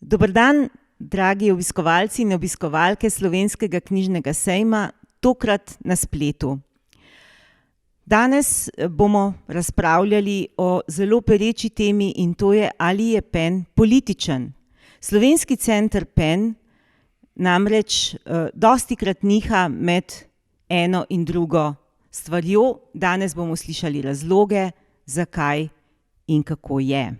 Dober dan, dragi obiskovalci in obiskovalke Slovenskega knjižnega sejma, tokrat na spletu. Danes bomo razpravljali o zelo pereči temi in to je, ali je PEN političen. Slovenski center PEN namreč dostikrat niha med eno in drugo stvarjo. Danes bomo slišali razloge, zakaj in kako je.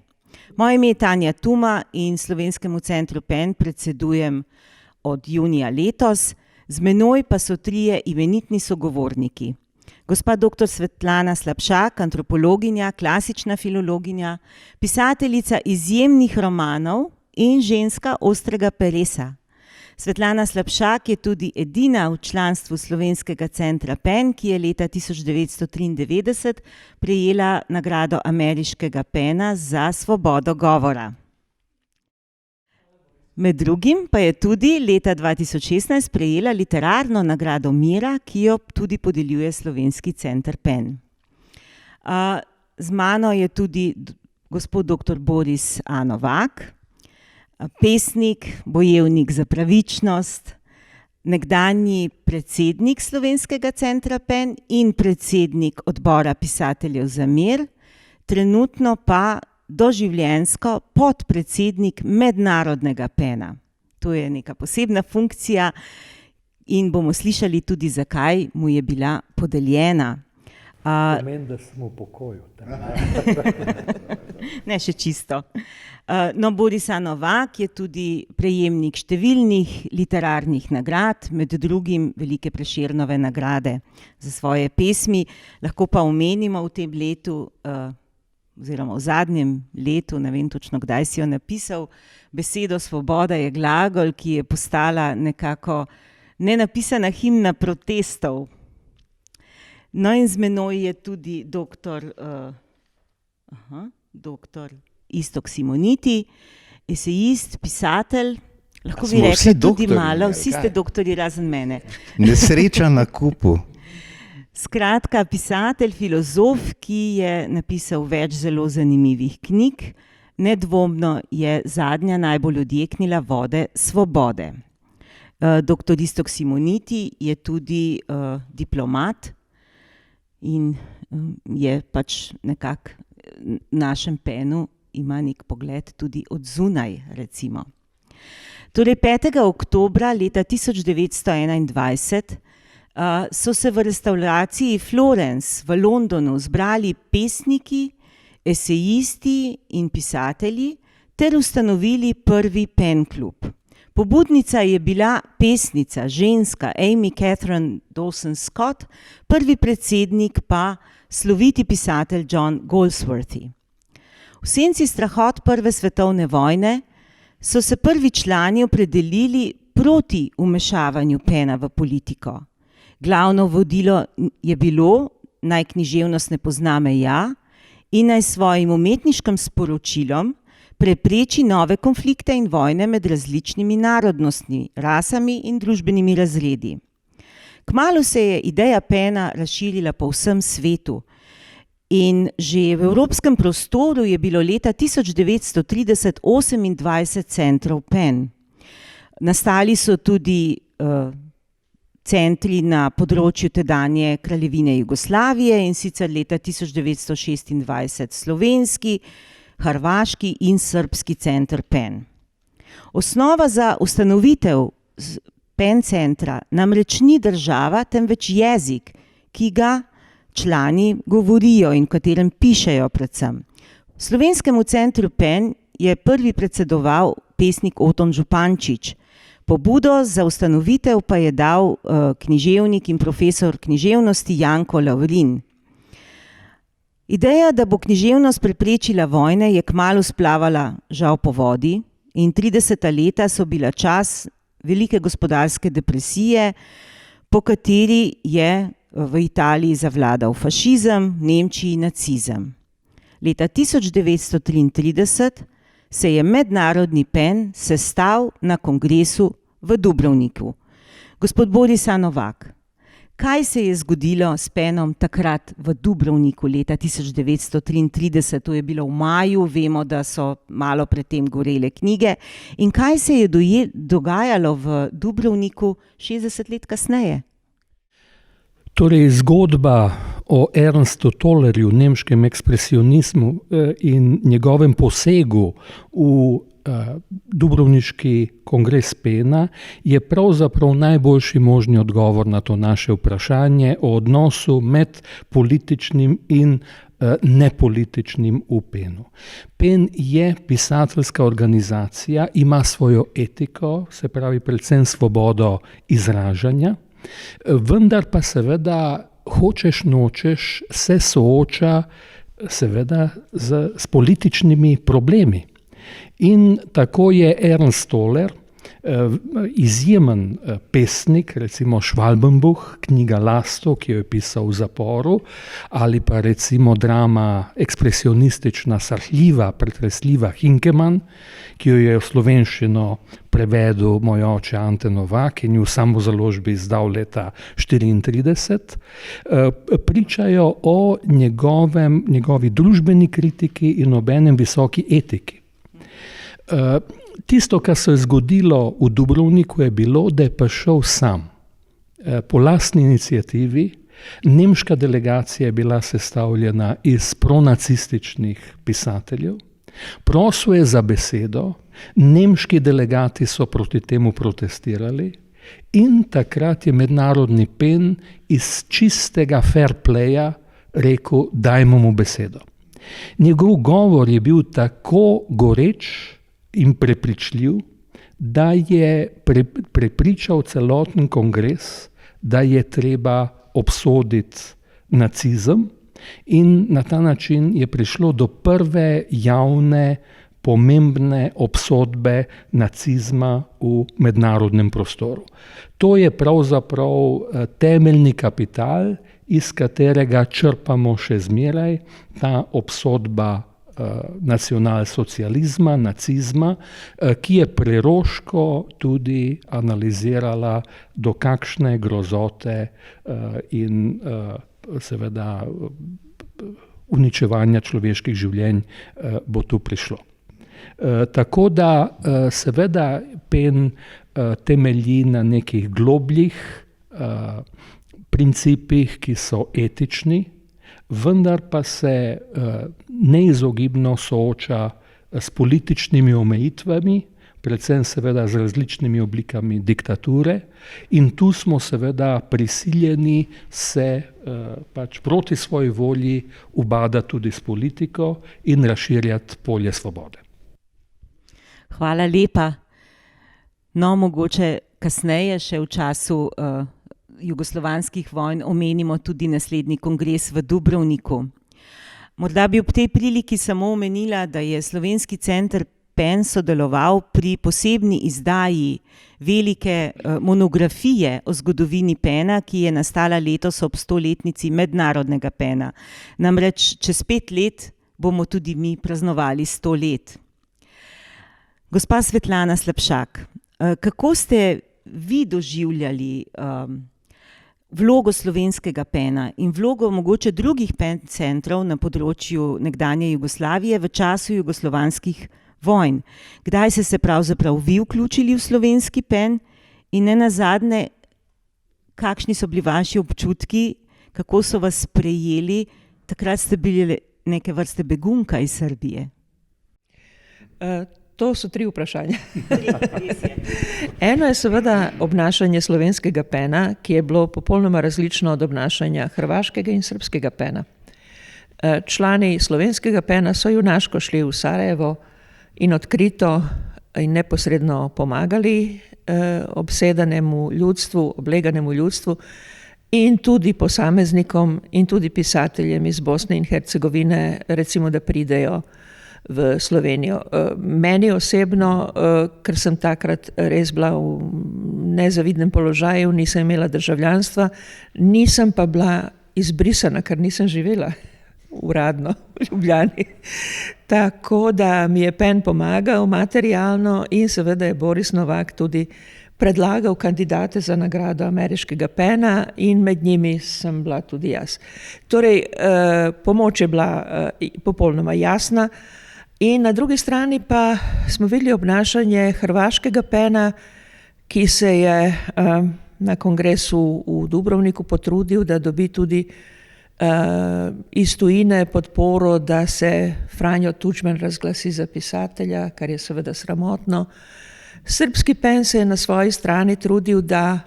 Moje ime je Tanja Tuma in Slovenskemu centru PEN predsedujem od junija letos. Z menoj pa so trije imenitni sogovorniki. Gospa dr. Svetlana Slapšak, antropologinja, klasična filologinja, pisateljica izjemnih romanov in ženska ostrega peresa. Svetlana Slapšak je tudi edina v članstvu Slovenskega centra PEN, ki je leta 1993 prejela nagrado ameriškega PEN-a za svobodo govora. Med drugim pa je tudi leta 2016 prejela literarno nagrado Mira, ki jo tudi podeljuje Slovenski center PEN. Z mano je tudi gospod dr. Boris A. Novak, pesnik, bojevnik za pravičnost, nekdanji predsednik Slovenskega centra PEN in predsednik odbora pisateljev za mir, trenutno pa doživljenjsko podpredsednik mednarodnega PEN-a. To je neka posebna funkcija in bomo slišali tudi, zakaj mu je bila podeljena. Pomeni, da sem v pokoju. Ne, še čisto. Boris A. Novak je tudi prejemnik številnih literarnih nagrad, med drugim velike Prešernove nagrade za svoje pesmi. Lahko pa omenimo v tem letu, oziroma v zadnjem letu, ne vem točno, kdaj si jo napisal, besedo svoboda je glagol, ki je postala nekako nenapisana himna protestov. No in z menoj je tudi doktor Iztok Simoniti, esejist, pisatelj, lahko bi rekli tudi malo, vsi ste doktorji razen mene. Nesreča na kupu. Skratka, pisatelj, filozof, ki je napisal več zelo zanimivih knjig, nedvomno je zadnja najbolj odjeknila Vode svobode. Doktor Iztok Simoniti je tudi diplomat in je pač nekako v našem PEN-u ima nek pogled tudi od zunaj, recimo. Torej 5. oktobra leta 1921 so se v restavraciji Florence v Londonu zbrali pesniki, esejisti in pisatelji ter ustanovili prvi PEN klub. Pobudnica je bila pesnica, ženska Amy Catherine Dawson Scott, prvi predsednik pa sloviti pisatelj John Galsworthy. V senci strahot prve svetovne vojne so se prvi člani opredelili proti vmešavanju PEN-a v politiko. Glavno vodilo je bilo, naj književnost ne pozna meja in naj svojim umetniškim sporočilom prepreči nove konflikte in vojne med različnimi narodnostmi, rasami in družbenimi razredi. Kmalu se je ideja PEN-a razširila po vsem svetu in že v evropskem prostoru je bilo leta 1930 28 centrov PEN. Nastali so tudi centri na področju tedanje kraljevine Jugoslavije in sicer leta 1926 slovenski, hrvaški in srbski center PEN. Osnova za ustanovitev PEN centra namreč ni država, temveč jezik, ki ga člani govorijo in v katerem pišejo predvsem. Slovenskemu centru PEN je prvi predsedoval pesnik Oton Župančič. Pobudo za ustanovitev pa je dal književnik in profesor književnosti Janko Lavrin. Ideja, da bo književnost preprečila vojne, je kmalu splavala žal po vodi in 30. leta so bila čas velike gospodarske depresije, po kateri je v Italiji zavladal fašizem, v Nemčiji nacizem. Leta 1933 se je mednarodni PEN sestal na kongresu v Dubrovniku. Gospod Boris A. Novak, Kaj se je zgodilo s penom takrat v Dubrovniku leta 1933? To je bilo v maju, vemo, da so malo predtem gorele knjige. In kaj se je dogajalo v Dubrovniku 60 let kasneje? Torej, zgodba o Ernstu Tollerju, nemškem ekspresionizmu in njegovem posegu v Dubrovniški kongres pena je pravzaprav najboljši možni odgovor na to naše vprašanje o odnosu med političnim in nepolitičnim v penu. Pen je pisateljska organizacija, ima svojo etiko, se pravi predvsem svobodo izražanja, vendar pa seveda hočeš nočeš se sooča seveda s političnimi problemi. In tako je Ernst Toller, izjemen pesnik, recimo Schwalbenbuch, knjiga Lasto, ki jo je pisal v zaporu, ali pa recimo drama ekspresionistična, srhljiva, pretresljiva Hinkemann, ki jo je v slovenščino prevedel moj oče Ante Novak in jo v samozaložbi izdal leta 1934, pričajo o njegovi družbeni kritiki in obenem visoki etiki. Tisto, kar se je zgodilo v Dubrovniku, je bilo, da je prišel sam. Po lastni iniciativi, nemška delegacija je bila sestavljena iz pronacističnih pisateljev, prosil je za besedo, nemški delegati so proti temu protestirali in takrat je mednarodni pen iz čistega fair playa rekel, dajmo mu besedo. Njegov govor je bil tako goreč in prepričljiv, da je prepričal celoten kongres, da je treba obsoditi nacizem in na ta način je prišlo do prve javne, pomembne obsodbe nacizma v mednarodnem prostoru. To je pravzaprav temeljni kapital, iz katerega črpamo še zmeraj, ta obsodba nacionalsocializma, nacizma, ki je preroško tudi analizirala, do kakšne grozote in seveda uničevanja človeških življenj bo tu prišlo. Tako da seveda pen temelji na nekih globljih principih, ki so etični, vendar pa se neizogibno sooča s političnimi omejitvami, predvsem seveda z različnimi oblikami diktature in tu smo seveda prisiljeni se pač proti svoji volji ubadati tudi s politiko in razširjati polje svobode. Hvala lepa. No, mogoče kasneje še v času jugoslovanskih vojn omenimo tudi naslednji kongres v Dubrovniku. Morda bi ob tej priliki samo omenila, da je Slovenski center PEN sodeloval pri posebni izdaji velike monografije o zgodovini pena, ki je nastala letos ob 100-letnici mednarodnega pena. Namreč čez 5 let bomo tudi mi praznovali 100 let. Gospa Svetlana Slapšak, kako ste vi doživljali vlogo slovenskega pena in vlogo mogoče drugih pen centrov na področju nekdanje Jugoslavije v času jugoslovanskih vojn? Kdaj ste se pravzaprav vi vključili v slovenski pen in nenazadnje, kakšni so bili vaši občutki, kako so vas sprejeli? Takrat ste bili neke vrste begunka iz Srbije. To so 3 vprašanja. Eno je seveda obnašanje slovenskega pena, ki je bilo popolnoma različno od obnašanja hrvaškega in srbskega pena. Člani slovenskega pena so junaško šli v Sarajevo in odkrito in neposredno pomagali obsedanemu ljudstvu, obleganemu ljudstvu in tudi posameznikom in tudi pisateljem iz Bosne in Hercegovine, recimo, da pridejo v Slovenijo. Meni osebno, ker sem takrat res bila v nezavidnem položaju, nisem imela državljanstva, nisem pa bila izbrisana, ker nisem živela uradno v Ljubljani. Tako da mi je PEN pomagal materialno in seveda je Boris Novak tudi predlagal kandidate za nagrado ameriškega PEN-a in med njimi sem bila tudi jaz. Torej, pomoč je bila popolnoma jasna in na drugi strani pa smo videli obnašanje hrvaškega PEN-a, ki se je na kongresu v Dubrovniku potrudil, da dobi tudi iz tujine podporo, da se Franjo Tuđman razglasi za pisatelja, kar je seveda sramotno. Srbski PEN se je na svoji strani trudil, da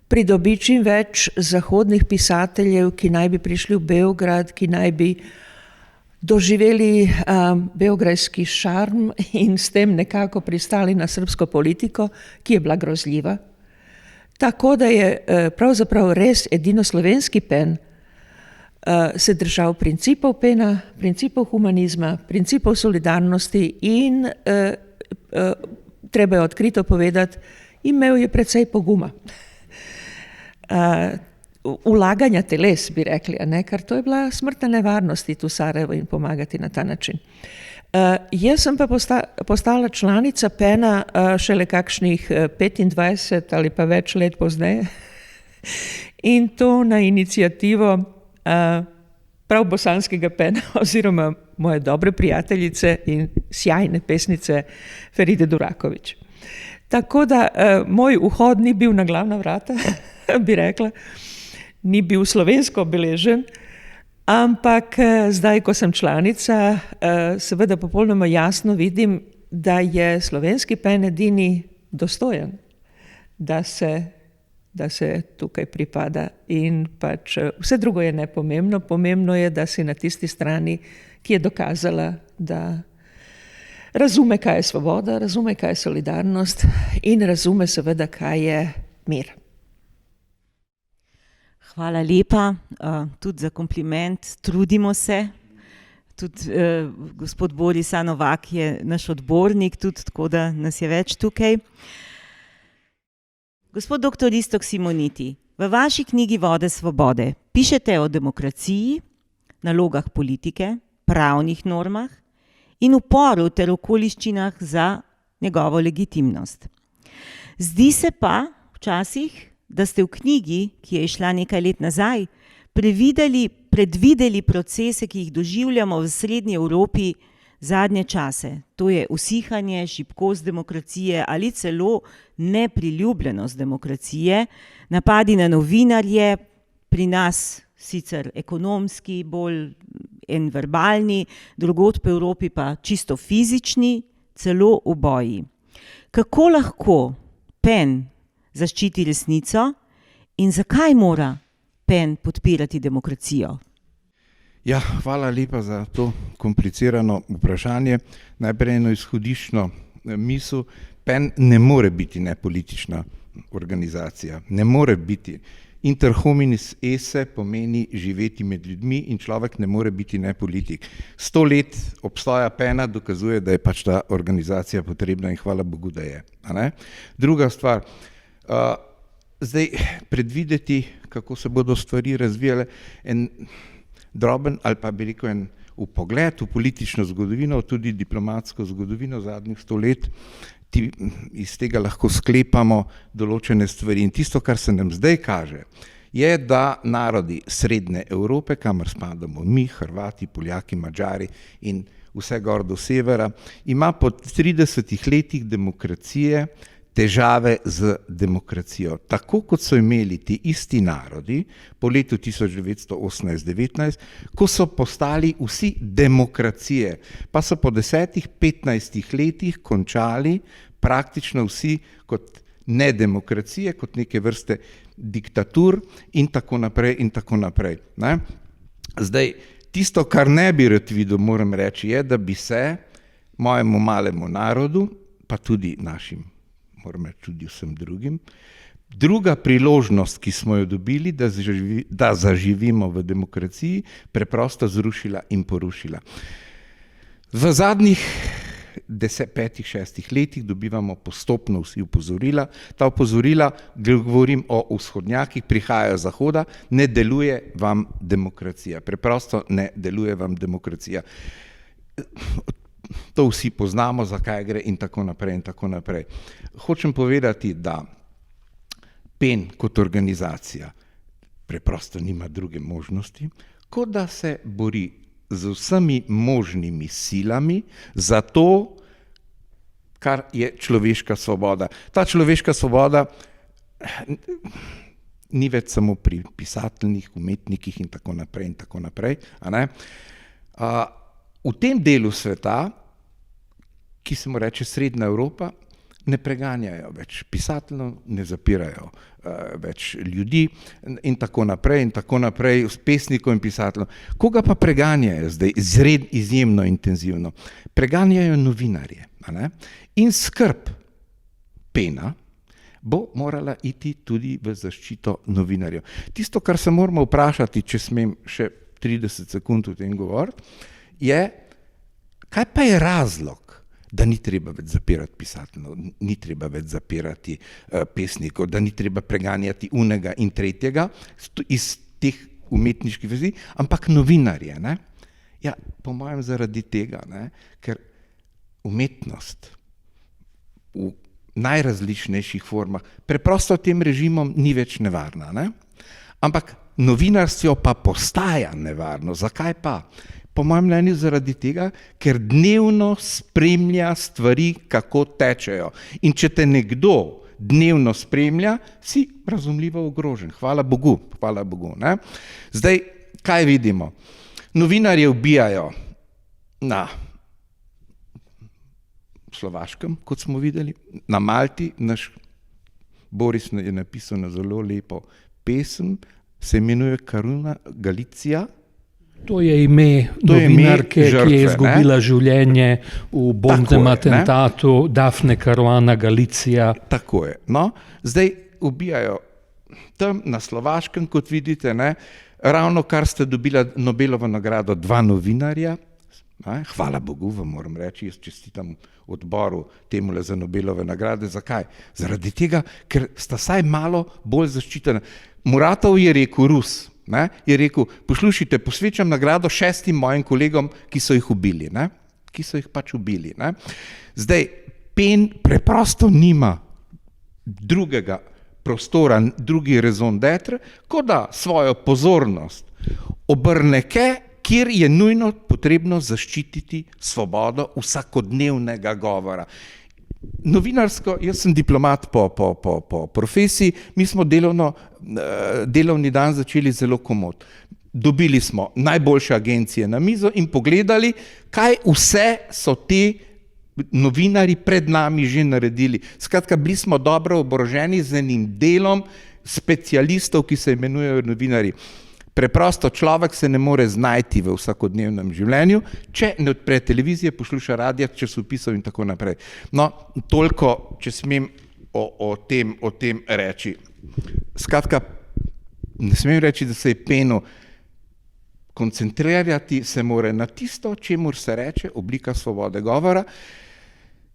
pridobi čim več zahodnih pisateljev, ki naj bi prišli v Beograd, ki naj bi doživeli beograjski šarm in s tem nekako pristali na srbsko politiko, ki je bila grozljiva. Tako da je pravzaprav res edino slovenski PEN se držal principov PEN-a, principov humanizma, principov solidarnosti in treba je odkrito povedati, imel je precej poguma. Ulaganja teles, bi rekli, ker to je bila smrtna nevarnost iti v Sarajevo in pomagati na ta način. Jaz sem pa postala članica PEN-a šele kakšnih 25 ali pa več let pozneje in to na inicijativo prav bosanskega PEN-a oziroma moje dobre prijateljice in sjajne pesnice Feride Duraković. Tako da moj vhod ni bil na glavna vrata, bi rekla, ni bil slovensko obeležen, ampak zdaj, ko sem članica, seveda popolnoma jasno vidim, da je slovenski PEN edini dostojen, da se tukaj pripada in pač vse drugo je nepomembno. Pomembno je, da si na tisti strani, ki je dokazala, da razume, kaj je svoboda, razume, kaj je solidarnost in razume seveda, kaj je mir. Hvala lepa tudi za kompliment. Trudimo se. Tudi gospod Boris Novak je naš odbornik, tudi tako da nas je več tukaj. Gospod dr. Iztok Simoniti, v vaši knjigi Vode svobode pišete o demokraciji, nalogah politike, pravnih normah in uporu ter okoliščinah za njegovo legitimnost. Zdi se pa včasih, da ste v knjigi, ki je izšla nekaj let nazaj, predvideli procese, ki jih doživljamo v srednji Evropi zadnje čase. To je usihanje, šibkost demokracije ali celo nepriljubljenost demokracije, napadi na novinarje, pri nas sicer ekonomski, bolj en verbalni, drugod po Evropi pa čisto fizični, celo uboji. Kako lahko PEN zaščiti resnico in zakaj mora PEN podpirati demokracijo? Ja, hvala lepa za to komplicirano vprašanje. Najprej eno izhodiščno misel. PEN ne more biti nepolitična organizacija. Ne more biti. Inter hominis esse pomeni živeti med ljudmi in človek ne more biti nepolitik. 100 let obstoja PEN-a dokazuje, da je pač ta organizacija potrebna in hvala Bogu, da je. Druga stvar, zdaj predvideti, kako se bodo stvari razvijale, en droben ali pa bi rekel en vpogled v politično zgodovino, tudi diplomatsko zgodovino zadnjih 100 let, iz tega lahko sklepamo določene stvari. In tisto, kar se nam zdaj kaže, je, da narodi Srednje Evrope, kamor spadamo mi, Hrvati, Poljaki, Madžari in vse gor do severa, ima po 30 letih demokracije težave z demokracijo. Tako kot so imeli ti isti narodi po letu 1918-19, ko so postali vsi demokracije, pa so po 10-15 letih končali praktično vsi kot nedemokracije, kot neke vrste diktatur in tako naprej in tako naprej. Zdaj, tisto, kar ne bi rad videl, moram reči, je, da bi se mojemu malemu narodu, pa tudi našim, moram reči tudi vsem drugim, druga priložnost, ki smo jo dobili, da zaživimo v demokraciji, preprosto zrušila in porušila. V zadnjih 5-6 letih dobivamo postopno vsi opozorila. Ta opozorila, govorim o vzhodnjakih, prihajajo z zahoda, ne deluje vam demokracija. Preprosto ne deluje vam demokracija. To vsi poznamo, zakaj gre in tako naprej in tako naprej. Hočem povedati, da PEN kot organizacija preprosto nima druge možnosti, kot da se bori z vsemi možnimi silami za to, kar je človeška svoboda. Ta človeška svoboda ni več samo pri pisateljih, umetnikih in tako naprej. A ne? V tem delu sveta, ki se mu reče Srednja Evropa, ne preganjajo več pisateljev, ne zapirajo več ljudi in tako naprej, s pesnikov in pisateljev. Koga pa preganjajo zdaj izjemno intenzivno? Preganjajo novinarje. A ne? In skrb PEN-a bo morala iti tudi v zaščito novinarjev. Tisto, kar se moramo vprašati, če smem še 30 sekund o tem govoriti, je, kaj pa je razlog, da ni treba več zapirati pisateljev, ni treba več zapirati pesnikov, da ni treba preganjati unega in tretjega iz teh umetniških vezi, ampak novinarje. Ne? Ja, po mojem zaradi tega, ne? Ker umetnost v najrazličnejših formah preprosto tem režimom ni več nevarna. Ne? Ampak novinarstvo pa postaja nevarno. Zakaj pa? Po mojem mnenju zaradi tega, ker dnevno spremlja stvari, kako tečejo. In če te nekdo dnevno spremlja, si razumljivo ogrožen. Hvala Bogu. Ne? Zdaj, kaj vidimo? Novinarje ubijajo na Slovaškem, kot smo videli, na Malti. Naš Boris je napisal na zelo lepo pesem, se imenuje Karuna Galicija. To je ime novinarke, žrtve, ki je izgubila življenje v bombnem atentatu, Dafne Caruana Galizia. Tako je. No, zdaj ubijajo tam na Slovaškem, kot vidite, ne, ravno kar sta dobila Nobelovo nagrado 2 novinarja. Hvala Bogu, vam moram reči, jaz čestitam odboru temule za Nobelove nagrade. Zakaj? Zaradi tega, ker sta saj malo bolj zaščitena. Muratov je rekel, Rus, ne, je rekel, poslušajte, posvečam nagrado 6 mojim kolegom, ki so jih ubili, ne, ki so jih pač ubili. Ne. Zdaj, PEN preprosto nima drugega prostora, drugi raison d'être, kot da svojo pozornost obrne kjer je nujno potrebno zaščititi svobodo vsakodnevnega govora. Novinarsko, jaz sem diplomat po profesiji, mi smo delovni dan začeli zelo komot. Dobili smo najboljše agencije na mizo in pogledali, kaj vse so ti novinari pred nami že naredili. Skratka, bili smo dobro oboroženi z enim delom specialistov, ki se imenujejo novinarji. Preprosto človek se ne more znajti v vsakodnevnem življenju, če ne odpre televizije, posluša radija, časopisov in tako naprej. No, toliko, če smem o tem reči. Skratka, ne smem reči, da se je PEN-u koncentrirati, se more na tisto, čemur se reče oblika svobode govora,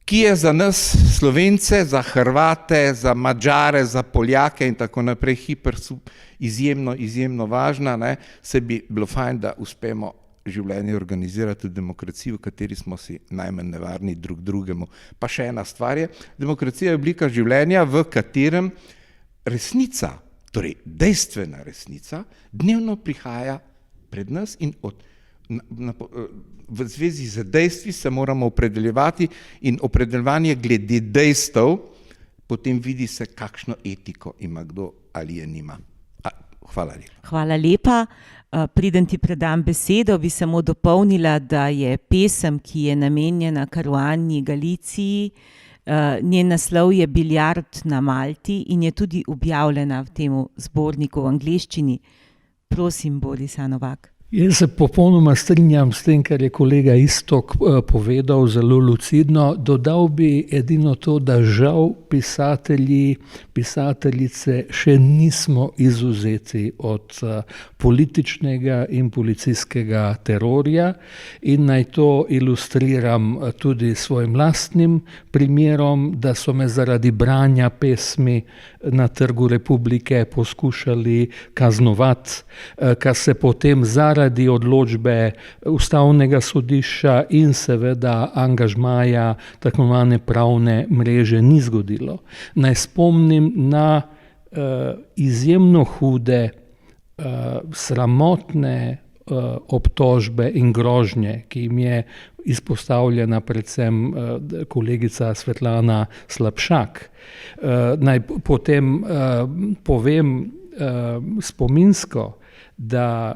ki je za nas Slovence, za Hrvate, za Madžare, za Poljake in tako naprej izjemno važna. Ne? Se bi bilo fajn, da uspemo življenje organizirati v demokraciji, v kateri smo si najmanj nevarni drug drugemu. Pa še ena stvar je, demokracija je oblika življenja, v katerem resnica, torej dejstvena resnica, dnevno prihaja pred nas in v zvezi z dejstvi se moramo opredeljevati in opredeljevanje glede dejstev, potem vidi se, kakšno etiko ima kdo ali je nima. Hvala lepa. Hvala lepa. Preden ti predam besedo, bi samo dopolnila, da je pesem, ki je namenjena Caruani Galiciji, njen naslov je Biljard na Malti in je tudi objavljena v tem zborniku v angleščini. Prosim, Borisa Novak. Jaz se popolnoma strinjam s tem, kar je kolega Iztok povedal, zelo lucidno. Dodal bi edino to, da žal pisateljice še nismo izvzeti od političnega in policijskega terorja in naj to ilustriram tudi svojim lastnim primerom, da so me zaradi branja pesmi na Trgu Republike poskušali kaznovati, kar se potem zaradi odločbe Ustavnega sodišča in seveda angažmaja tako imenovane pravne mreže ni zgodilo. Naj spomnim na izjemno hude, sramotne obtožbe in grožnje, ki jim je izpostavljena predvsem kolegica Svetlana Slapšak. Naj potem povem spominsko, da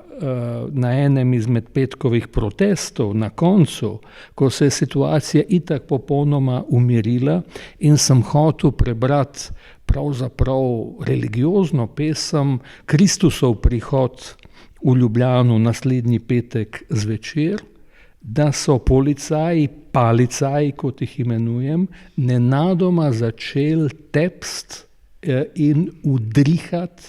na enem izmed petkovih protestov na koncu, ko se je situacija itak popolnoma umirila in sem hotel prebrati pravzaprav religiozno pesem Kristusov prihod v Ljubljano naslednji petek zvečer, da so policaji, kot jih imenujem, nenadoma začeli tepsti in udrihati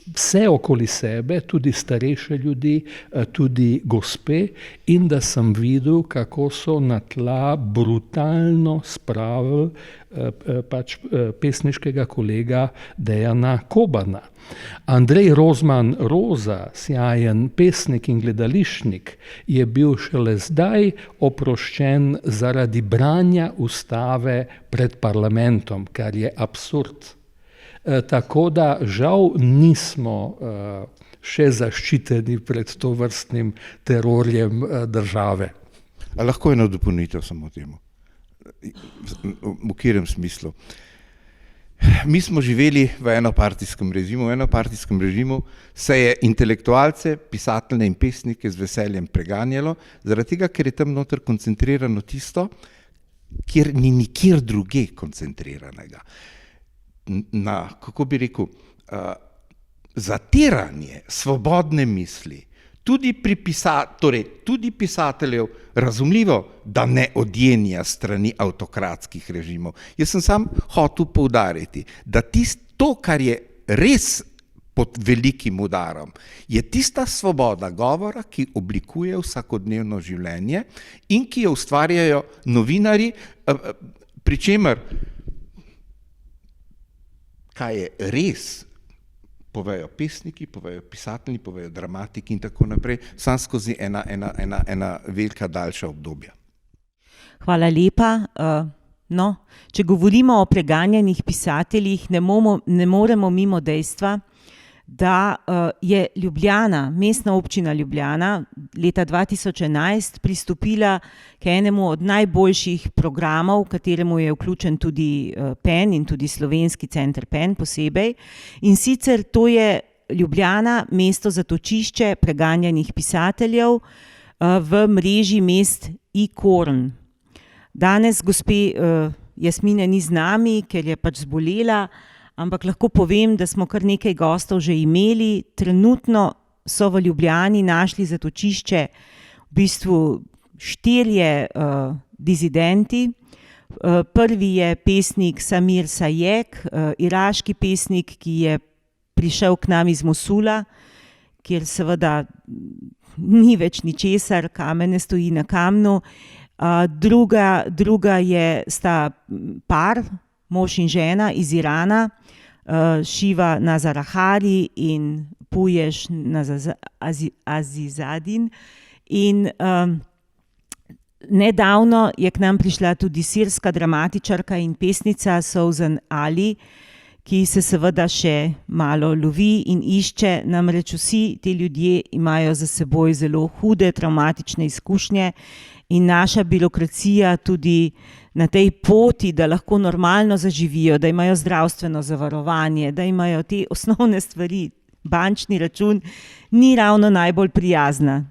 vse okoli sebe, tudi starejše ljudi, tudi gospe, in da sem videl, kako so na tla brutalno spravili pesniškega kolega Dejana Kobana. Andrej Rozman Roza, sjajen pesnik in gledališčnik, je bil šele zdaj oproščen zaradi branja ustave pred parlamentom, kar je absurd. Tako da žal nismo še zaščiteni pred tovrstnim terorjem države. A lahko eno dopolnitev samo temu? V katerem smislu? Mi smo živeli v enopartijskem režimu. V enopartijskem režimu se je intelektualce, pisatelje in pesnike z veseljem preganjalo, zaradi tega, ker je tam noter koncentrirano tisto, kjer ni nikjer druge koncentriranega. Kako bi rekel, zatiranje svobodne misli, tudi pisateljev, razumljivo, da ne odjenja strani avtokratskih režimov. Jaz sem sam hotel poudariti, da to, kar je res pod velikim udarom, je tista svoboda govora, ki oblikuje vsakodnevno življenje in ki jo ustvarjajo novinarji, pri čemer kaj je res, povejo pesniki, povejo pisatelji, povejo dramatiki in tako naprej, sam skozi ena velika daljša obdobja. Hvala lepa. Če govorimo o preganjanih pisateljih, ne moremo mimo dejstva, da je Ljubljana, mestna občina Ljubljana, leta 2011 pristopila k enemu od najboljših programov, v kateremu je vključen tudi PEN in tudi Slovenski center PEN posebej. In sicer to je Ljubljana, mesto zatočišče preganjanih pisateljev v mreži mest ICORN. Danes gospe Jasmine ni z nami, ker je pač zbolela, ampak lahko povem, da smo kar nekaj gostov že imeli. Trenutno so v Ljubljani našli zatočišče v bistvu 4 dizidenti. Prvi je pesnik Samir Sajek, iraški pesnik, ki je prišel k nam iz Mosula, kjer seveda ni več ničesar, kamen ne stoji na kamnu. Druga sta par, mož in žena iz Irana, Šiva Nazarahari in Puješ Azizadin. In nedavno je k nam prišla tudi sirska dramatičarka in pesnica Souzan Ali, ki se seveda še malo lovi in išče, namreč vsi ti ljudje imajo za seboj zelo hude travmatične izkušnje in naša birokracija tudi na tej poti, da lahko normalno zaživijo, da imajo zdravstveno zavarovanje, da imajo te osnovne stvari, bančni račun, ni ravno najbolj prijazna.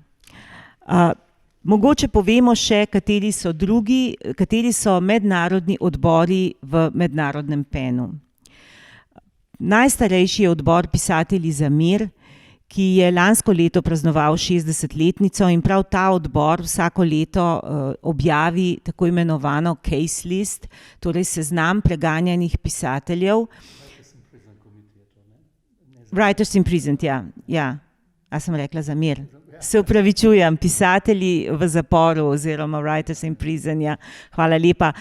Mogoče povemo še, kateri so mednarodni odbori v mednarodnem PEN-u. Najstarejši je odbor Pisatelji za mir, ki je lansko leto praznoval 60-letnico in prav ta odbor vsako leto objavi tako imenovano case list, torej seznam preganjanih pisateljev. Writers in Prison, ja. A sem rekla za mir? Se upravičujem, pisatelji v zaporu oziroma Writers in Prison, ja. Hvala lepa.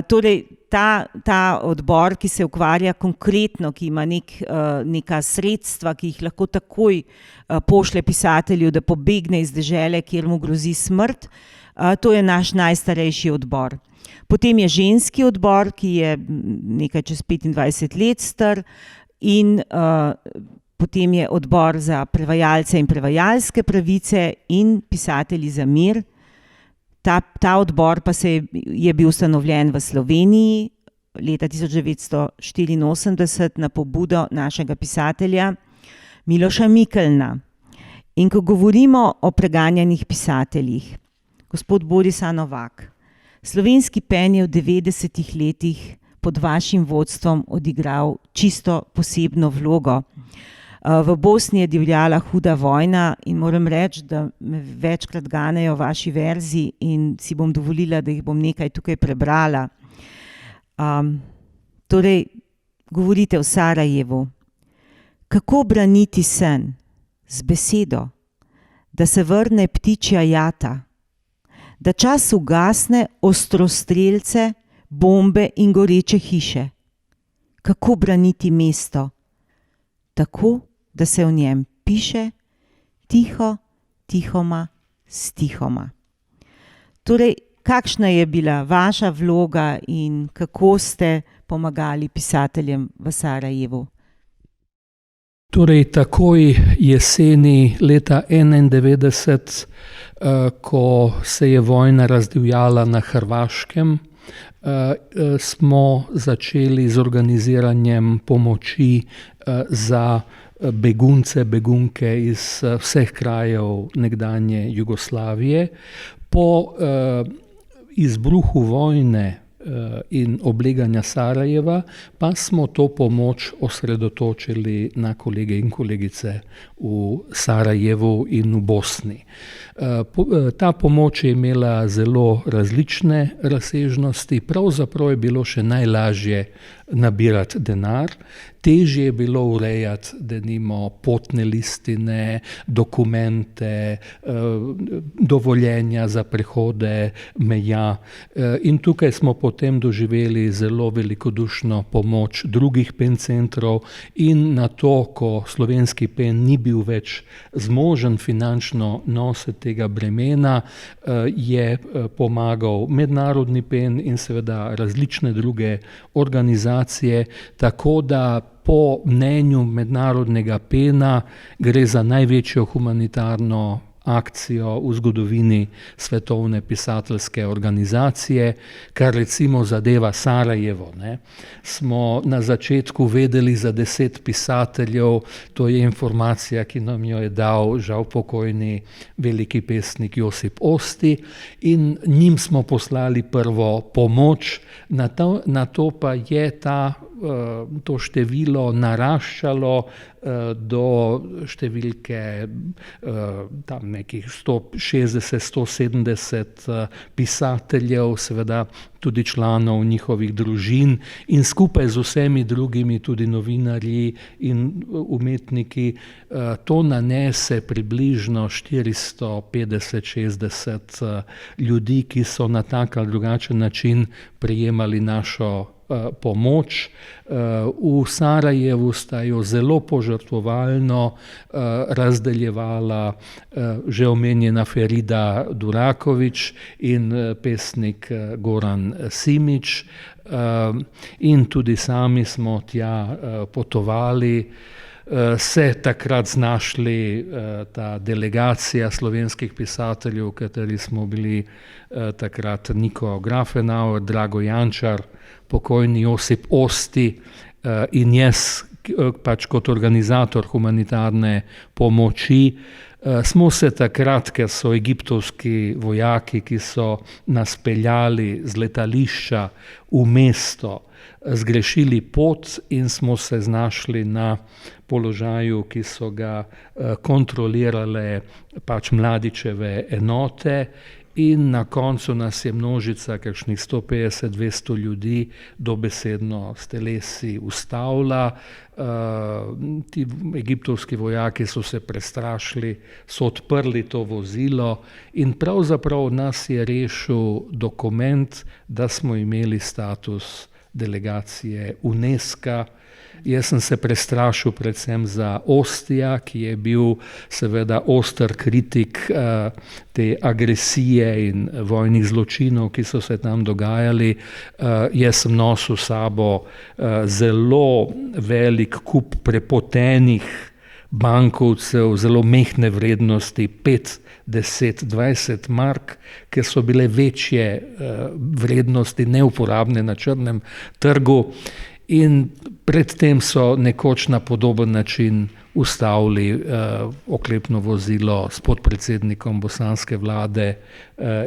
Torej, ta odbor, ki se ukvarja konkretno, ki ima neka sredstva, ki jih lahko takoj pošlje pisatelju, da pobegne iz dežele, kjer mu grozi smrt, to je naš najstarejši odbor. Potem je ženski odbor, ki je nekaj čez 25 let star, in potem je odbor za prevajalce in prevajalske pravice in pisatelji za mir. Ta odbor pa je bil ustanovljen v Sloveniji leta 1984 na pobudo našega pisatelja Miloša Mikelna. In ko govorimo o preganjanih pisateljih, gospod Boris A. Novak, slovenski PEN je v 90-ih letih pod vašim vodstvom odigral čisto posebno vlogo. V Bosni je divjala huda vojna in moram reči, da me večkrat ganejo vaši verzi in si bom dovolila, da jih bom nekaj tukaj prebrala. Torej, govorite o Sarajevu. Kako braniti sen? Z besedo, da se vrne ptičja jata, da čas ugasne ostrostrelce, bombe in goreče hiše. Kako braniti mesto? Tako, da se v njem piše tiho, tihoma, stihoma. Torej, kakšna je bila vaša vloga in kako ste pomagali pisateljem v Sarajevu? Torej, takoj jeseni leta 1991, ko se je vojna razdivjala na Hrvaškem, smo začeli z organiziranjem pomoči za begunce, begunke iz vseh krajev nekdanje Jugoslavije. Po izbruhu vojne in obleganja Sarajeva pa smo to pomoč osredotočili na kolege in kolegice v Sarajevu in v Bosni. Ta pomoč je imela zelo različne razsežnosti, pravzaprav je bilo še najlažje nabirati denar, težje je bilo urejati denimo potne listine, dokumente, dovoljenja za prehode meja in tukaj smo potem doživeli zelo velikodušno pomoč drugih PEN centrov in na to, ko slovenski PEN ni bil več zmožen finančno nositi tega bremena, je pomagal mednarodni PEN in seveda različne druge organizacije, tako da po mnenju mednarodnega PEN-a gre za največjo humanitarno akcijo v zgodovini svetovne pisateljske organizacije, kar recimo zadeva Sarajevo. Smo na začetku vedeli za 10 pisateljev, to je informacija, ki nam jo je dal žal pokojni veliki pesnik Josip Osti in njim smo poslali prvo pomoč, na to pa je to število naraščalo do številke tam nekih 160-170 pisateljev, seveda tudi članov njihovih družin in skupaj z vsemi drugimi, tudi novinarji in umetniki, to nanese približno 450-60 ljudi, ki so na tak ali drugačen način prejemali našo pomoč. V Sarajevu sta jo zelo požrtvovalno razdeljevala že omenjena Ferida Duraković in pesnik Goran Simić in tudi sami smo tja potovali, se takrat znašli ta delegacija slovenskih pisateljev, v kateri smo bili takrat Niko Grafenauer, Drago Jančar, pokojni Josip Osti in jaz pač kot organizator humanitarne pomoči. Smo se takrat, ker so egiptovski vojaki, ki so nas peljali z letališča v mesto, zgrešili pot in smo se znašli na položaju, ki so ga kontrolirale pač Mladićeve enote. In na koncu nas je množica, kakšnih 150-200 ljudi, dobesedno s telesi ustavila. Ti egiptovski vojaki so se prestrašili, so odprli to vozilo in pravzaprav nas je rešil dokument, da smo imeli status delegacije UNESCO Jaz sem se prestrašil predvsem za Ostija, ki je bil seveda oster kritik te agresije in vojnih zločinov, ki so se tam dogajali. Jaz sem nosil s sabo zelo velik kup prepotenih bankovcev, zelo mehne vrednosti, 5, 10, 20 mark, ker so bile večje vrednosti neuporabne na črnem trgu. In predtem so nekoč na podoben način ustavili oklepno vozilo s podpredsednikom bosanske vlade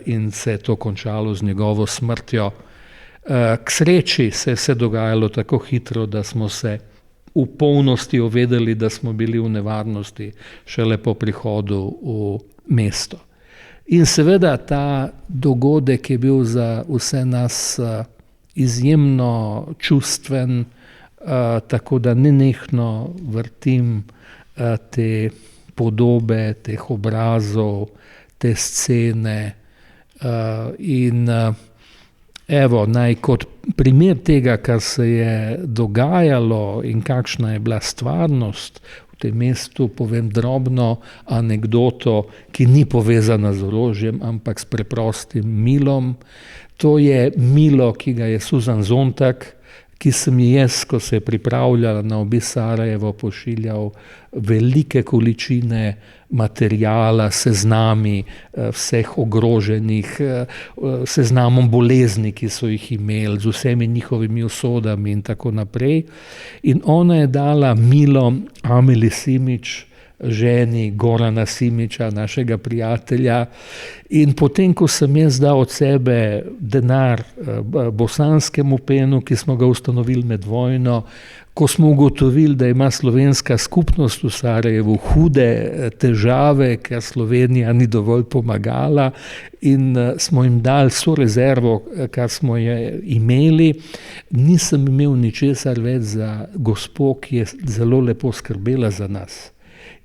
in se je to končalo z njegovo smrtjo. K sreči se je vse dogajalo tako hitro, da smo se v polnosti uvedeli, da smo bili v nevarnosti šele po prihodu v mesto. In seveda ta dogodek je bil za vse nas izjemno čustven, tako da nenehno vrtim te podobe, teh obrazov, te scene. In evo, naj kot primer tega, kar se je dogajalo in kakšna je bila stvarnost v tem mestu, povem drobno anekdoto, ki ni povezana z orožjem, ampak s preprostim milom. To je milo, ki ga je Susan Sontag, ki sem jaz, ko se je pripravljala na obisk Sarajevo, pošiljal velike količine materijala, seznami vseh ogroženih, seznamom bolezni, ki so jih imeli, z vsemi njihovimi usodami in tako naprej. In ona je dala milo Ameli Simić, ženi Gorana Simića, našega prijatelja. In potem, ko sem jaz dal od sebe denar bosanskemu PEN-u, ki smo ga ustanovili med vojno, ko smo ugotovili, da ima slovenska skupnost v Sarajevu hude težave, ker Slovenija ni dovolj pomagala in smo jim dali vso rezervo, kar smo je imeli, nisem imel ničesar več za gospo, ki je zelo lepo skrbela za nas.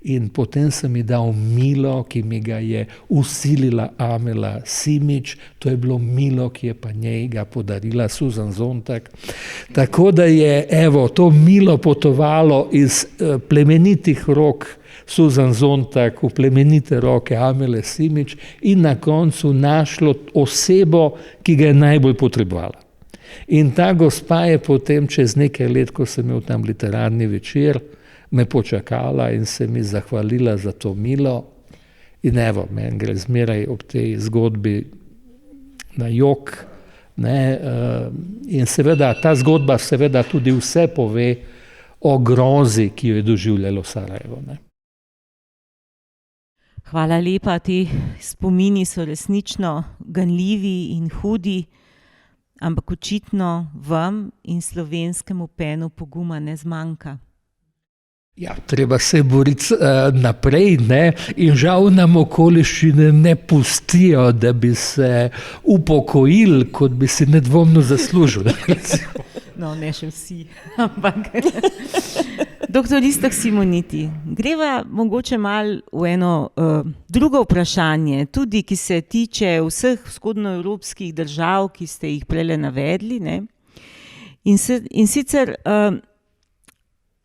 In potem sem ji dal milo, ki mi ga je usilila Amela Simić, to je bilo milo, ki je pa njej ga podarila Susan Sontag. Tako da je to milo potovalo iz plemenitih rok Susan Sontag v plemenite roke Amele Simić in na koncu našlo osebo, ki ga je najbolj potrebovala. In ta gospa je potem čez nekaj let, ko sem imel tam literarni večer, me počakala in se mi zahvalila za to milo. In meni gre zmeraj ob tej zgodbi na jok. In seveda, ta zgodba seveda tudi vse pove o grozi, ki jo je doživljalo Sarajevo. Hvala lepa, ti spomini so resnično ganljivi in hudi, ampak očitno vam in slovenskemu PEN-u poguma ne zmanjka. Ja, treba se boriti naprej, in žal nam okoliščine ne pustijo, da bi se upokojili, kot bi si nedvomno zaslužili. No, ne še vsi, ampak. Doktor Iztok Simoniti, greva mogoče malo v eno drugo vprašanje, tudi ki se tiče vseh vzhodnoevropskih držav, ki ste jih prejle navedli, ne? In sicer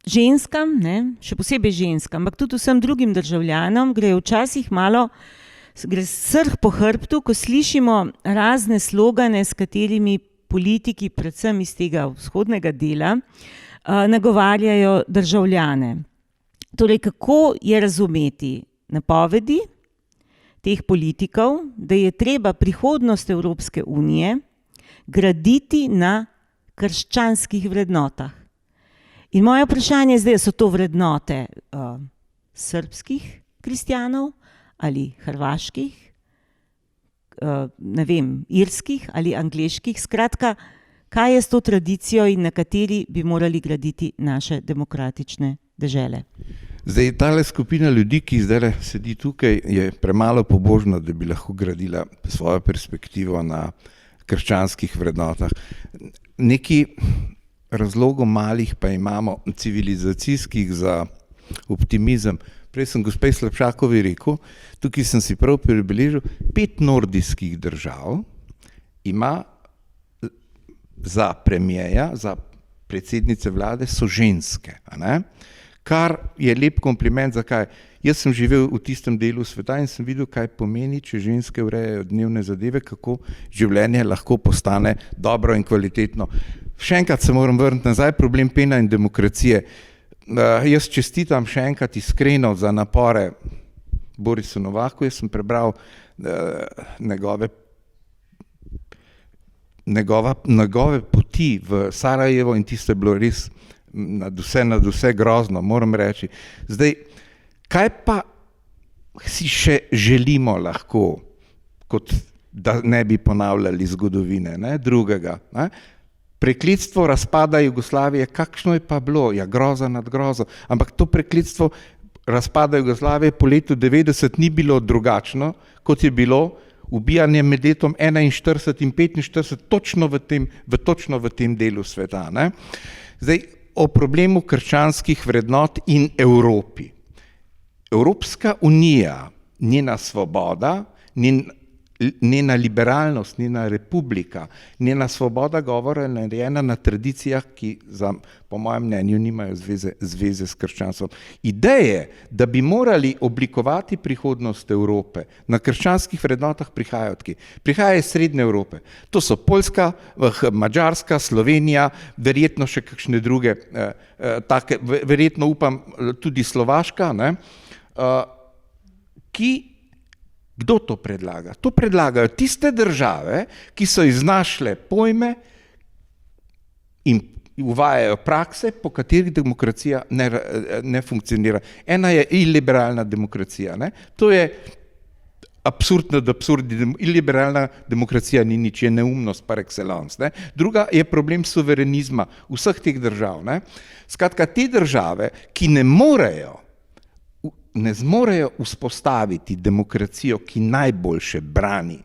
ženskam, še posebej ženskam, ampak tudi vsem drugim državljanom gre včasih malo srh po hrbtu, ko slišimo razne slogane, s katerimi politiki, predvsem iz tega vzhodnega dela, nagovarjajo državljane. Torej, kako je razumeti napovedi teh politikov, da je treba prihodnost Evropske unije graditi na krščanskih vrednotah? In moje vprašanje je zdaj, so to vrednote srbskih kristjanov ali hrvaških, irskih ali angleških. Skratka, kaj je s to tradicijo in na kateri bi morali graditi naše demokratične dežele? Zdaj, tale skupina ljudi, ki zdaj sedi tukaj, je premalo pobožna, da bi lahko gradila svojo perspektivo na krščanskih vrednotah. Neki razlogov malih pa imamo, civilizacijskih, za optimizem. Prej sem gospe Slapšakovi rekel, tukaj sem si prav pribeležil, 5 nordijskih držav ima za premijeja, za predsednice vlade so ženske. A ne? Kar je lep kompliment, zakaj? Jaz sem živel v tistem delu sveta in sem videl, kaj pomeni, če ženske urejajo dnevne zadeve, kako življenje lahko postane dobro in kvalitetno. Še enkrat se moram vrniti nazaj, problem PEN in demokracije. Jaz čestitam še enkrat iskreno za napore Borisu Novaku, jaz sem prebral njegove poti v Sarajevo in tisto je bilo res nad vse grozno, moram reči. Zdaj, kaj pa si še želimo lahko, kot da ne bi ponavljali zgodovine, ne, drugega, ne? Prekletstvo razpada Jugoslavije, kakšno je pa bilo? Ja, groza nad grozo, ampak to prekletstvo razpada Jugoslavije po letu 90 ni bilo drugačno, kot je bilo ubijanje med letom 41 in 45 točno v tem delu sveta. Ne? Zdaj, o problemu krščanskih vrednot in Evropi. Evropska unija, njena svoboda, njena liberalnost, njena republika, njena svoboda govora je narejena na tradicijah, ki po mojem mnenju nimajo zveze s krščanstvom. Ideje, da bi morali oblikovati prihodnost Evrope na krščanskih vrednotah prihajajo odkje? Prihajajo iz Srednje Evrope. To so Poljska, Madžarska, Slovenija, verjetno še kakšne druge, take, verjetno upam tudi Slovaška, ne? Kdo to predlaga? To predlagajo tiste države, ki so iznašle pojme in uvajajo prakse, po katerih demokracija ne funkcionira. Ena je iliberalna demokracija. Ne? To je absurd nad absurdi. Iliberalna demokracija ni nič, je neumnost par excellence. Ne? Druga je problem suverenizma vseh teh držav. Ne? Skratka, te države, ki ne zmorejo vzpostaviti demokracijo, ki najboljše brani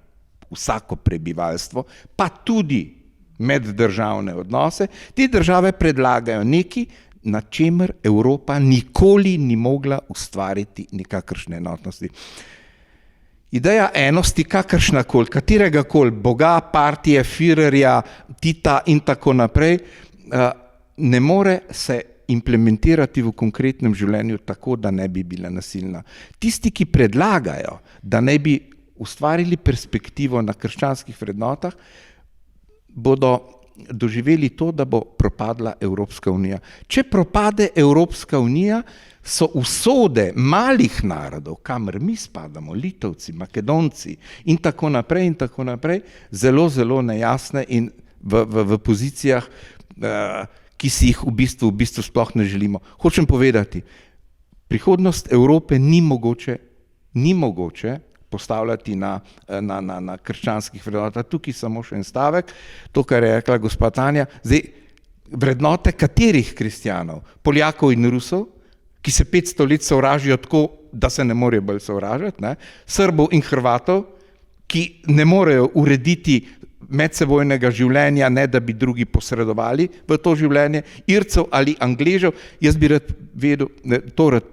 vsako prebivalstvo, pa tudi meddržavne odnose, te države predlagajo nekaj, na čemer Evropa nikoli ni mogla ustvariti nikakršne enotnosti. Ideja enosti, kakršnakoli, kateregakoli boga, partije, Führerja, Tita in tako naprej, ne more se implementirati v konkretnem življenju tako, da ne bi bila nasilna. Tisti, ki predlagajo, da ne bi ustvarili perspektivo na krščanskih vrednotah, bodo doživeli to, da bo propadla Evropska unija. Če propade Evropska unija, so usode malih narodov, kamor mi spadamo, Litovci, Makedonci in tako naprej, zelo, zelo nejasne in v pozicijah, ki si jih v bistvu sploh ne želimo. Hočem povedati, prihodnost Evrope ni mogoče postavljati na krščanskih vrednotah. Tukaj samo še en stavek, to, kar je rekla gospa Tanja. Zdaj, vrednote katerih kristjanov? Poljakov in Rusov, ki se 500 let sovražijo tako, da se ne morejo bolj sovražiti, ne? Srbov in Hrvatov, ki ne morejo urediti medsebojnega življenja, ne da bi drugi posredovali v to življenje, Ircev ali Angležev. Jaz bi rad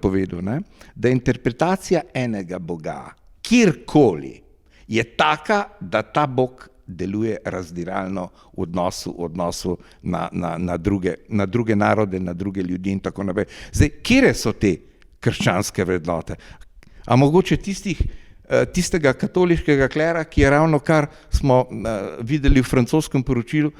povedal, ne? Da interpretacija enega Boga, kjerkoli, je taka, da ta Bog deluje razdiralno v odnosu na druge narode, na druge ljudi in tako naprej. Zdaj, kje so te krščanske vrednote? A mogoče tistega katoliškega klera, ki je ravno kar smo videli v francoskem poročilu,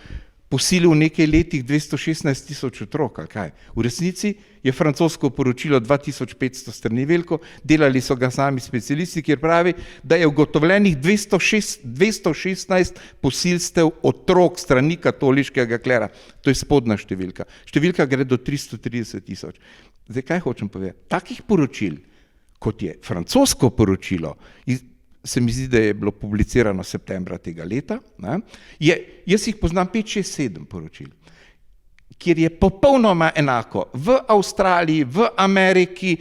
posilil v nekaj letih 216 000 otrok, ali kaj. V resnici je francosko poročilo 2500 strani veliko, delali so ga sami specialisti, kjer pravi, da je ugotovljenih 216 posilstev otrok strani katoliškega klera. To je spodnja številka. Številka gre do 330 000. Zdaj, kaj hočem povedati? Takih poročil, kot je francosko poročilo, se mi zdi, da je bilo publicirano septembra tega leta, ne? Jaz jih poznam 5, 6, 7 poročil, kjer je popolnoma enako v Avstraliji, v Ameriki,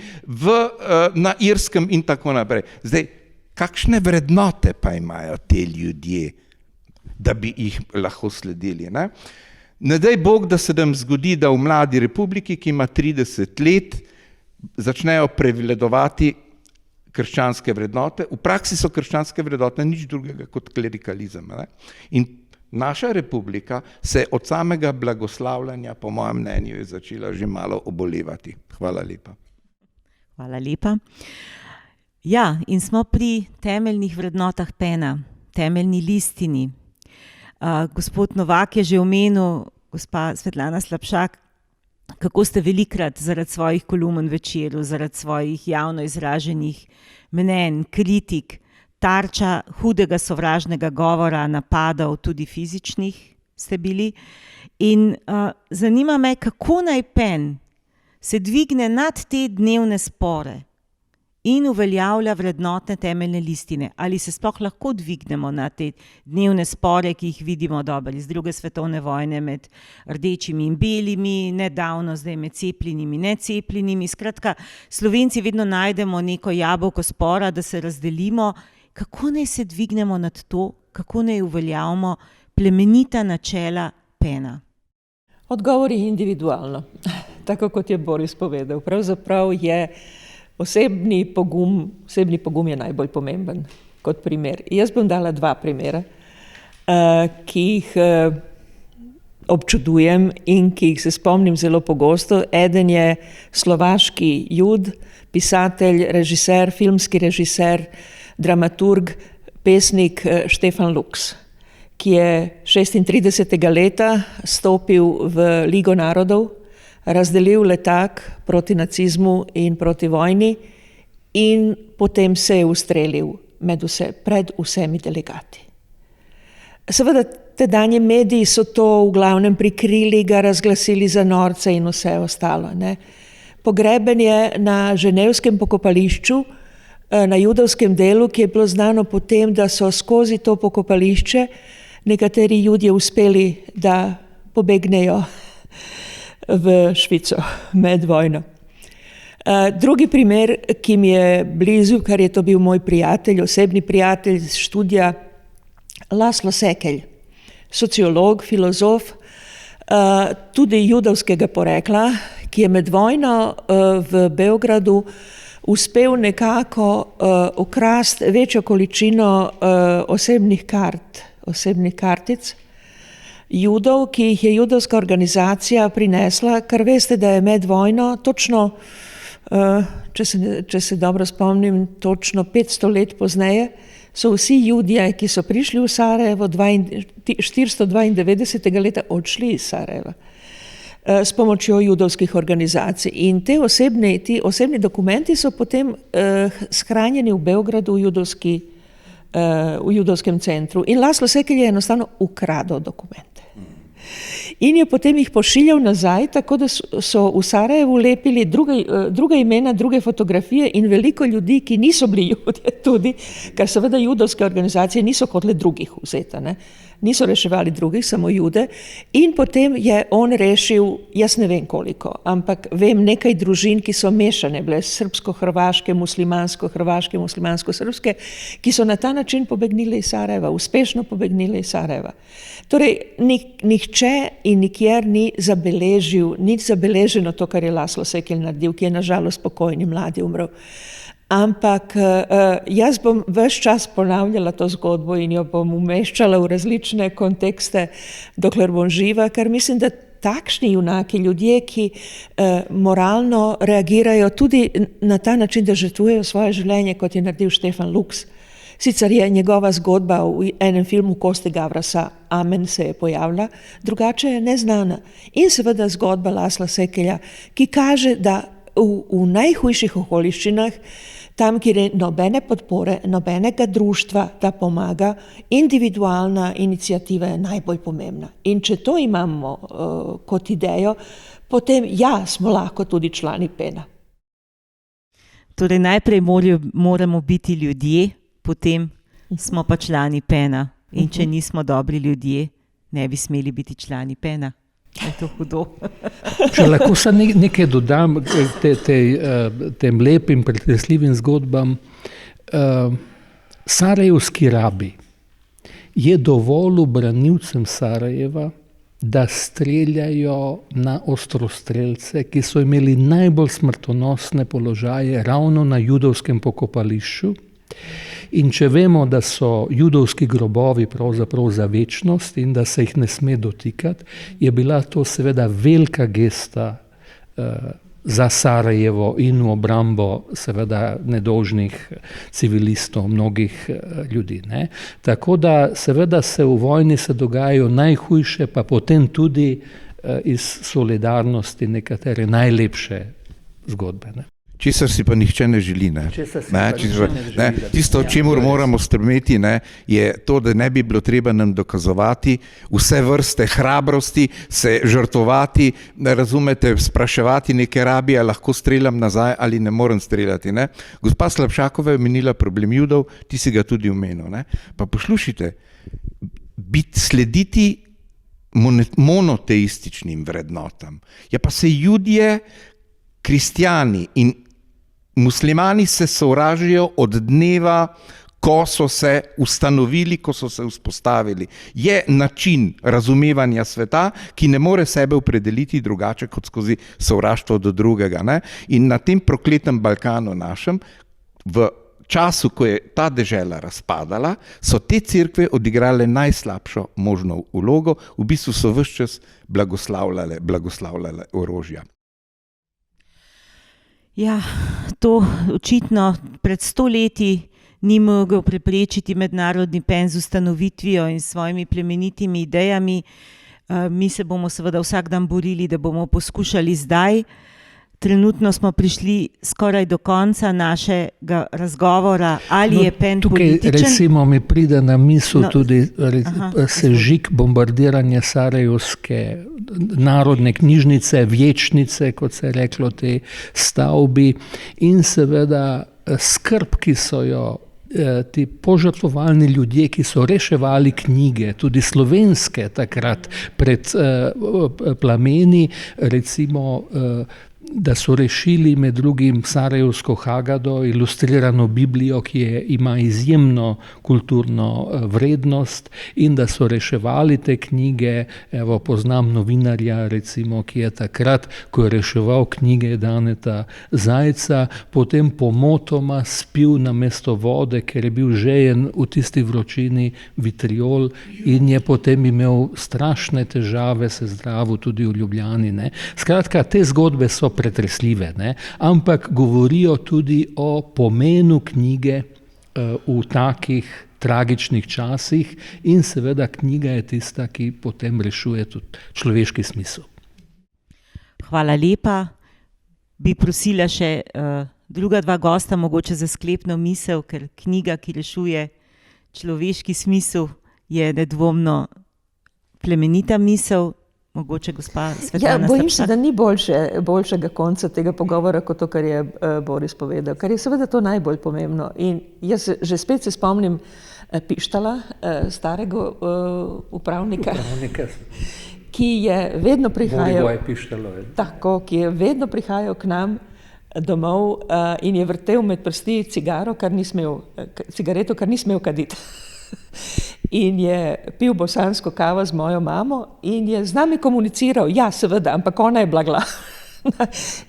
na Irskem in tako naprej. Zdaj, kakšne vrednote pa imajo te ljudje, da bi jih lahko sledili? Ne daj Bog, da se nam zgodi, da v mladi republiki, ki ima 30 let, začnejo prevladovati krščanske vrednote. V praksi so krščanske vrednote nič drugega kot klerikalizem. Ne? In Naša republika se od samega blagoslavljanja, po mojem mnenju, je začela že malo obolevati. Hvala lepa. Hvala lepa. Ja, in smo pri temeljnih vrednotah PEN-a, temeljni listini. Gospod Novak je že omenil, gospa Svetlana Slapšak, kako ste velikrat zaradi svojih kolumn v Večeru, zaradi svojih javno izraženih mnenj, kritik, tarča hudega sovražnega govora, napadov, tudi fizičnih ste bili. In zanima me, kako naj PEN se dvigne nad te dnevne spore in uveljavlja vrednotne temeljne listine. Ali se sploh lahko dvignemo na te dnevne spore, ki jih vidimo dobro iz 2. svetovne vojne med rdečimi in belimi, nedavno zdaj med cepljenimi in necepljenimi. Skratka, Slovenci vedno najdemo neko jabolko spora, da se razdelimo. Kako naj se dvignemo nad to, kako naj uveljavimo plemenita načela PEN-a? Odgovor je individualno, tako kot je Boris povedal. Pravzaprav je osebni pogum je najbolj pomemben kot primer. Jaz bom dala 2 primera, ki jih občudujem in ki jih se spomnim zelo pogosto. Eden je slovaški Jud, pisatelj, režiser, filmski režiser, dramaturg, pesnik Štefan Lux, ki je 36. leta stopil v Ligo narodov, razdelil letak proti nacizmu in proti vojni in potem se je ustrelil pred vsemi delegati. Seveda, tedanji mediji so to v glavnem prikrili, ga razglasili za norca in vse ostalo. Pogreben je na ženevskem pokopališču, na judovskem delu, ki je bilo znano potem, da so skozi to pokopališče nekateri Judje uspeli, da pobegnejo v Švico med vojno. Drugi primer, ki mi je blizu, kar je to bil moj prijatelj, osebni prijatelj iz študija, Laszlo Sekelj, sociolog, filozof, tudi judovskega porekla, ki je med vojno v Beogradu uspel nekako ukrasti večjo količino osebnih kartic Judov, ki jih je judovska organizacija prinesla, ker veste, da je med vojno točno, če se dobro spomnim, točno 500 let pozneje, so vsi Judje, ki so prišli v Sarajevo 492. leta, odšli iz Sarajeva s pomočjo judovskih organizacij. In ti osebni dokumenti so potem shranjeni v Beogradu v judovskem centru. In Laszlo Sekelj je enostavno ukradel dokumente. In je potem jih pošiljal nazaj, tako da so v Sarajevu lepili druga imena, druge fotografije in veliko ljudi, ki niso bili Judje tudi, ker seveda judovske organizacije niso hotele drugih vzeti, niso reševali drugih, samo Jude. In potem je on rešil, jaz ne vem koliko, ampak vem nekaj družin, ki so mešane, bile srbsko-hrvaške, muslimansko-hrvaške, muslimansko-srbske, ki so na ta način pobegnili iz Sarajeva, uspešno pobegnili iz Sarajeva. Torej, nihče in nikjer ni zabeleženo to, kar je Laszlo Sekelj naredil, ki je nažalost pokojni mladi umrl. Ampak jaz bom ves čas ponavljala to zgodbo in jo bom umeščala v različne kontekste, dokler bom živa, ker mislim, da takšni junaki, ljudje, ki moralno reagirajo tudi na ta način, da žrtvujejo svoje življenje, kot je naredil Štefan Lux. Sicer je njegova zgodba v enem filmu Koste Gavrasa, Amen, se je pojavila, drugače je neznana. In seveda zgodba Laszla Sekelja, ki kaže, da v najhujših okoliščinah, tam, kjer je nobene podpore, nobenega društva, da pomaga, individualna iniciativa je najbolj pomembna. In če to imamo kot idejo, potem smo lahko tudi člani PEN-a. Torej najprej moramo biti ljudje, potem smo pa člani PEN-a. In če nismo dobri ljudje, ne bi smeli biti člani PEN-a. Je to hudo. Če lahko se nekaj dodam tem lepim, pretresljivim zgodbam. Sarajevski rabi je dovolil branilcem Sarajeva, da streljajo na ostrostrelce, ki so imeli najbolj smrtonosne položaje ravno na judovskem pokopališču, In če vemo, da so judovski grobovi pravzaprav za večnost in da se jih ne sme dotikati, je bila to seveda velika gesta za Sarajevo in v obrambo seveda nedolžnih civilistov, mnogih ljudi. Ne. Tako da seveda se v vojni se dogajajo najhujše, pa potem tudi iz solidarnosti nekatere najlepše zgodbe. Ne. Česar si pa nihče ne želi. Tisto, o čemur moramo strmeti, je to, da ne bi bilo treba nam dokazovati vse vrste hrabrosti, se žrtvovati, razumete, spraševati neke rabije, lahko streljam nazaj ali ne morem streljati. Ne? Gospa Slapšakova je omenila problem Judov, ti si ga tudi omenil. Ne? Pa poslušajte, slediti monoteističnim vrednotam. Ja, pa se Judje, kristjani in muslimani se sovražijo od dneva, ko so se ustanovili, ko so se vzpostavili. Je način razumevanja sveta, ki ne more sebe opredeliti drugače kot skozi sovraštvo do drugega. Ne? In na tem prokletem Balkanu našem, v času, ko je ta dežela razpadala, so te cerkve odigrale najslabšo možno vlogo, v bistvu so ves čas blagoslavljale orožja. Ja, to očitno pred 100 leti ni mogel preprečiti mednarodni PEN z ustanovitvijo in svojimi plemenitimi idejami. Mi se bomo seveda vsak dan borili, da bomo poskušali zdaj. Trenutno smo prišli skoraj do konca našega razgovora, ali je PEN političen. Tukaj recimo mi pride na misel tudi sežig bombardiranja sarajevske narodne knjižnice, vječnice, kot se je reklo, te stavbi, in seveda skrb, ki so jo ti požrtvovalni ljudje, ki so reševali knjige, tudi slovenske takrat pred plameni, recimo da so rešili med drugim Sarajevsko Hagado, ilustrirano Biblijo, ki ima izjemno kulturno vrednost, in da so reševali te knjige. Evo, poznam novinarja, recimo, ki je takrat, ko je reševal knjige Daneta Zajca, potem pomotoma spil namesto vode, ker je bil žejen v tisti vročini, vitriol, in je potem imel strašne težave se zdravil tudi v Ljubljani. Ne. Skratka, te zgodbe so pretresljive, ne? Ampak govorijo tudi o pomenu knjige v takih tragičnih časih, in seveda knjiga je tista, ki potem rešuje tudi človeški smisel. Hvala lepa. Bi prosila še druga dva gosta, mogoče za sklepno misel, ker knjiga, ki rešuje človeški smisel, je nedvomno plemenita misel. Mogoče gospa Svetlana Slapšak. Bojim se, da ni boljšega konca tega pogovora, kot to, kar je Boris povedal, ker je seveda to najbolj pomembno. In jaz že spet se spomnim Pištala, starega upravnika, ki je vedno prihajal ki je vedno prihajal k nam domov in je vrtel med prsti cigareto, kar ni smel kaditi. In je pil bosansko kavo z mojo mamo in je z nami komuniciral, ja, seveda, ampak ona je bila glavna.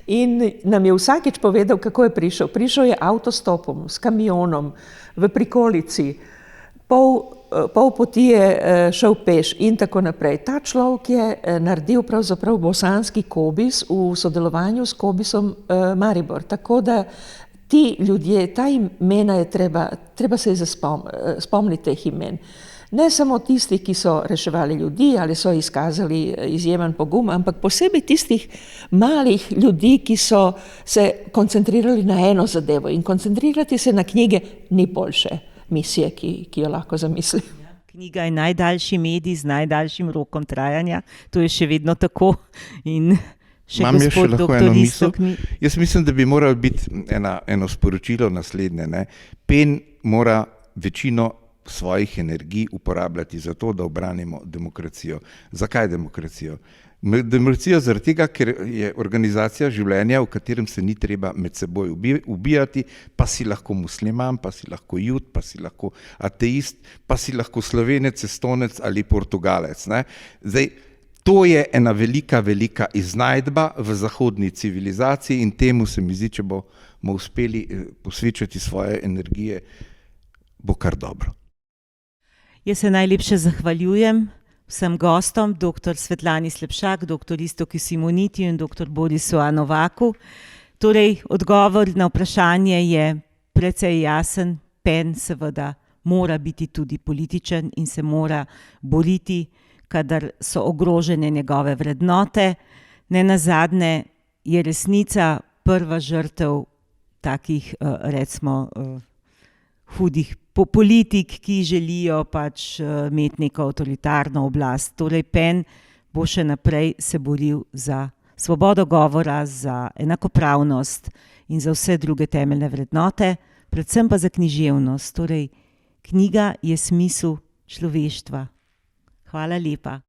In nam je vsakič povedal, kako je prišel. Prišel je avtostopom, s kamionom, v prikolici, pol poti je šel peš in tako naprej. Ta človek je naredil pravzaprav bosanski Kobis v sodelovanju s Kobisom Maribor. Tako da ti ljudje, ta imena je treba se spomniti teh imen. Ne samo tistih, ki so reševali ljudi ali so izkazali izjemen pogum, ampak posebej tistih malih ljudi, ki so se koncentrirali na eno zadevo. In koncentrirati se na knjige ni boljše misije, ki jo lahko zamisli. Knjiga je najdaljši medij z najdaljšim rokom trajanja. To je še vedno tako. In imam jaz še lahko eno misel? Jaz mislim, da bi moralo biti eno sporočilo naslednje. Ne? PEN mora večino svojih energij uporabljati za to, da obranimo demokracijo. Zakaj demokracijo? Demokracijo zaradi tega, ker je organizacija življenja, v katerem se ni treba med seboj ubijati, pa si lahko musliman, pa si lahko jud, pa si lahko ateist, pa si lahko Slovenec, Estonec ali Portugalec. Ne? Zdaj, To je ena velika, velika iznajdba v zahodni civilizaciji in temu se mi zdi, če bomo uspeli posvečati svoje energije, bo kar dobro. Jaz se najlepše zahvaljujem vsem gostom, dr. Svetlani Slepšak, dr. Iztoki Simonitiju in dr. Borisu A. Novaku. Torej, odgovor na vprašanje je precej jasen. PEN seveda mora biti tudi političen in se mora boriti, kadar so ogrožene njegove vrednote. Nenazadnje je resnica prva žrtev takih, recimo, hudih politik, ki želijo pač imeti neko avtoritarno oblast. Torej, PEN bo še naprej se boril za svobodo govora, za enakopravnost in za vse druge temeljne vrednote, predvsem pa za književnost. Torej, knjiga je smisel človeštva. Hvala lepa.